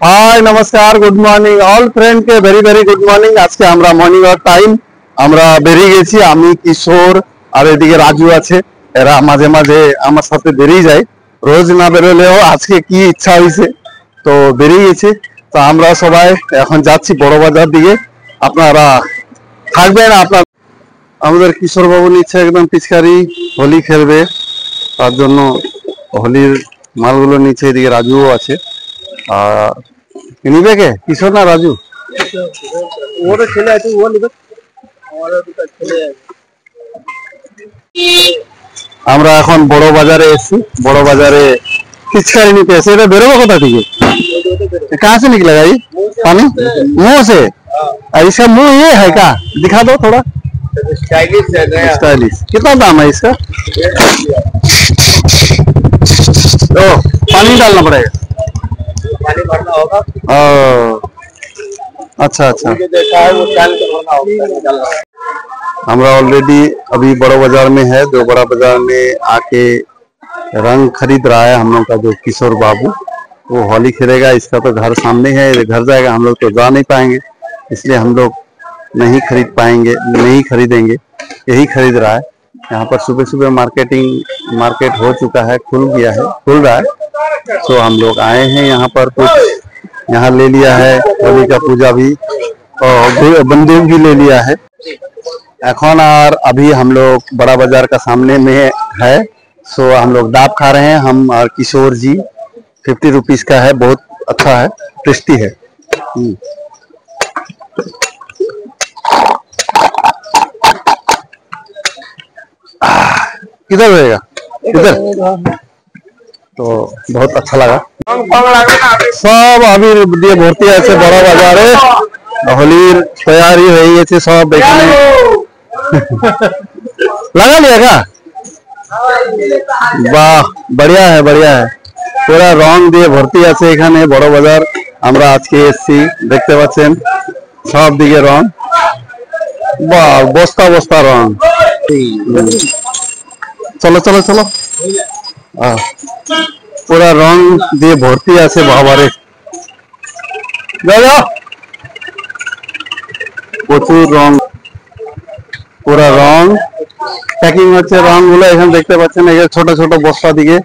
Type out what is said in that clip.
हाय नमस्कार good morning all friend के very very good morning. आज के আমরা মর্নিং ওয়াক টাইম আমরা বেরিয়ে গেছি, আমি কিশোর আর এদিকে রাজু আছে। এরা মাঝে মাঝে আমার সাথে বেরিয়ে যায়, রোজ না বেরোলেও আজকে কি ইচ্ছা হয়েছে তো বেরিয়ে গেছে। তো আমরা সবাই এখন যাচ্ছি বড় বাজার দিকে। আপনারা থাকবেন। আপনার আমাদের কিশোর বাবু নিচ্ছে একদম পিচকারি, হোলি খেলবে তার জন্য হোলির মালগুলো নিচ্ছে। এদিকে রাজুও আছে। আর নিবে কে, কিশোর না রাজু? ও তো ছেলে আছে, ও নিবে। আমরা এখন বড় বাজারে এসেছি, বড় বাজারে पिचकारी निकले से बेरो कोथा थी कहाँ से निकलेगा ये पानी? मुंह से? इसका मुंह ये है क्या? दिखा दो थोड़ा। स्टाइलिश है, स्टाइलिश। कितना दाम है इसका? तो पानी डालना पड़ेगा, पानी भरना होगा। अच्छा अच्छा। हमरा ऑलरेडी अभी बड़ा बाजार में है। जो बड़ा बाजार में आके रंग खरीद रहा है हम लोग का जो किशोर बाबू, वो होली खेलेगा। इसका तो घर सामने है, घर जाएगा, हम लोग तो जा नहीं पाएंगे, इसलिए हम लोग नहीं खरीद पाएंगे, नहीं खरीदेंगे। यही खरीद रहा है। यहाँ पर सुबह सुबह मार्केट हो चुका है, खुल रहा है। तो हम लोग आए हैं यहाँ पर, कुछ यहाँ ले लिया है, होली का पूजा भी और बंदूक भी ले लिया है। এখন और अभी हम लोग बड़ा बाजार का सामने में है। सो हम लोग डाब खा रहे हैं, हम और किशोर जी। 50 रुपीज का है, बहुत अच्छा है, टेस्टी है। किधर रहेगा? इधर तो बहुत अच्छा लगा। सब अभी दिए भर्ती है बड़ा बाजारे, होलिर तैयारी हो गई सब देखने। लगा लिया क्या? বাহ, बढ़िया है बढ़िया है। पूरा রং দিয়ে ভর্তি আছে এখানে বড় বাজার। আমরা আজকে এসেছি, দেখতে পাচ্ছেন সব দিকে রং। বাহ, বস্তা বস্তা রং। চলো চলো চলো। পুরা রং দিয়ে ভর্তি আছে বাবারে। যাও প্রচুর রং, পুরা রং প্যাকিং হচ্ছে। রং গুলো এখানে দেখতে পাচ্ছেন, এই ছোট ছোট বস্তা দিকে